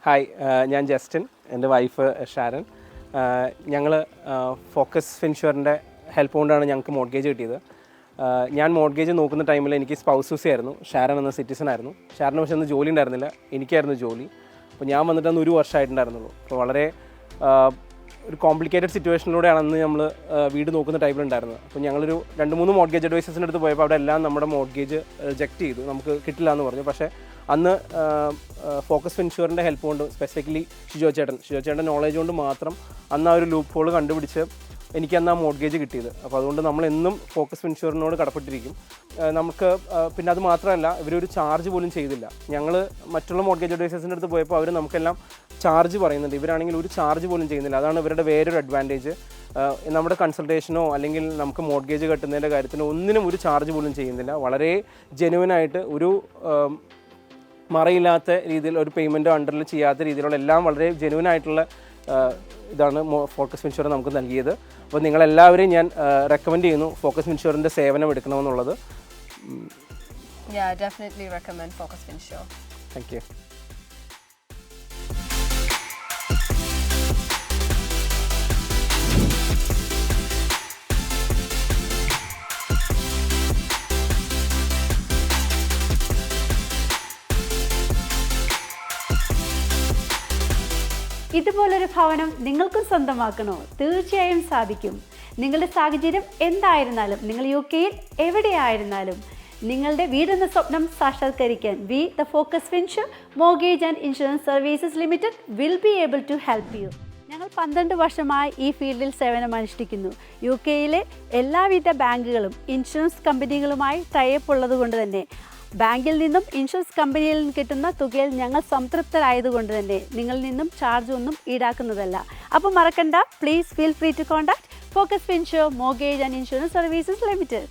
Hi, ഞാൻ Justin, എൻ്റെ wife Sharon. ഞങ്ങൾ ഫോക്കസ് ഫിൻഷുറിൻ്റെ ഹെൽപ്പ് കൊണ്ടാണ് ഞങ്ങൾക്ക് മോർഗേജ് കിട്ടിയത്. ഞാൻ മോർഗേജ് നോക്കുന്ന ടൈമിൽ എനിക്ക് സ്പൗസ് വിസ ആയിരുന്നു. ഷാരൻ എന്ന സിറ്റിസൺ ആയിരുന്നു. ഷാരന് പക്ഷേ അന്ന് ജോലി ഉണ്ടായിരുന്നില്ല, എനിക്കായിരുന്നു ജോലി. അപ്പോൾ ഞാൻ വന്നിട്ട് അന്ന് 1 വർഷമായിട്ടുണ്ടായിരുന്നുള്ളൂ. അപ്പോൾ വളരെ ഒരു കോംപ്ലിക്കേറ്റഡ് സിറ്റുവേഷനിലൂടെയാണ് അന്ന് നമ്മൾ വീട് നോക്കുന്ന ടൈമിലുണ്ടായിരുന്നത്. അപ്പോൾ ഞങ്ങളൊരു 2-3 മോർഗേജ് അഡ്വൈസേഴ്സിൻ്റെ അടുത്ത് പോയപ്പോൾ അവിടെ എല്ലാം നമ്മുടെ മോർഗേജ് റിജക്റ്റ് ചെയ്തു, നമുക്ക് കിട്ടില്ല എന്ന് പറഞ്ഞു. പക്ഷേ അന്ന് ഫോക്കസ് ഫിൻഷുറിൻ്റെ ഹെൽപ്പ് കൊണ്ട്, സ്പെസിഫിക്കലി ഷിജോ ചേട്ടൻ്റെ നോളേജ് കൊണ്ട് മാത്രം അന്ന് ആ ഒരു ലൂപ്പ് ഹോൾ കണ്ടുപിടിച്ച് എനിക്ക് അന്ന് ആ മോർഗേജ് കിട്ടിയത്. അപ്പോൾ അതുകൊണ്ട് നമ്മളെന്നും ഫോക്കസ് ഫിൻഷുറിനോട് കടപ്പെട്ടിരിക്കും. നമുക്ക് പിന്നെ അത് മാത്രമല്ല, ഇവരൊരു ചാർജ് പോലും ചെയ്തില്ല. ഞങ്ങൾ മറ്റുള്ള മോർഗേജ് അഡ്വൈസേഴ്സിൻ്റെ അടുത്ത് പോയപ്പോൾ അവർ നമുക്കെല്ലാം ചാർജ് പറയുന്നുണ്ട്, ഇവരാണെങ്കിൽ ഒരു ചാർജ് പോലും ചെയ്യുന്നില്ല. അതാണ് ഇവരുടെ വേറൊരു അഡ്വാൻറ്റേജ്. നമ്മുടെ കൺസൾട്ടേഷനോ അല്ലെങ്കിൽ നമുക്ക് മോർഗേജ് കെട്ടുന്നതിൻ്റെ കാര്യത്തിനോ ഒന്നിനും ഒരു ചാർജ് പോലും ചെയ്യുന്നില്ല. വളരെ ജെനുവിനായിട്ട്, ഒരു മറയില്ലാത്ത രീതിയിൽ, ഒരു പേയ്മെൻറ്റോ അണ്ടറിൽ ചെയ്യാത്ത രീതിയിലുള്ള എല്ലാം വളരെ ജെനുവിനായിട്ടുള്ള ഇതാണ് ഫോക്കസ് ഫിൻഷുർ നമുക്ക് നൽകിയത്. അപ്പോൾ നിങ്ങളെല്ലാവരെയും ഞാൻ റെക്കമെൻഡ് ചെയ്യുന്നു ഫോക്കസ് ഫിൻഷുറിൻ്റെ സേവനം എടുക്കണമെന്നുള്ളത്. Yeah, definitely recommend Focus Finsure. Thank you. ഇതുപോലൊരു ഭവനം നിങ്ങൾക്കും സ്വന്തമാക്കണോ? തീർച്ചയായും സാധിക്കും. നിങ്ങളുടെ സാഹചര്യം എന്തായിരുന്നാലും, നിങ്ങൾ UK-യിൽ എവിടെയായിരുന്നാലും നിങ്ങളുടെ വീടെന്ന സ്വപ്നം സാക്ഷാത്കരിക്കാൻ we the Focus Finsure mortgage and insurance services limited will be able to help you. ഞങ്ങൾ 12 വർഷമായി ഈ ഫീൽഡിൽ സേവനം അനുഷ്ഠിക്കുന്നു. UK-യിലെ എല്ലാവിധ ബാങ്കുകളും ഇൻഷുറൻസ് കമ്പനികളുമായി ടൈപ്പ് ഉള്ളത് കൊണ്ട് തന്നെ ബാങ്കിൽ നിന്നും ഇൻഷുറൻസ് കമ്പനിയിൽ നിന്നും കിട്ടുന്ന തുകയിൽ ഞങ്ങൾ സംതൃപ്തരായതുകൊണ്ട് തന്നെ നിങ്ങളിൽ നിന്നും ചാർജ് ഒന്നും ഈടാക്കുന്നതല്ല. അപ്പോൾ മറക്കണ്ട, please feel free to contact Focus Finsure mortgage and insurance services limited.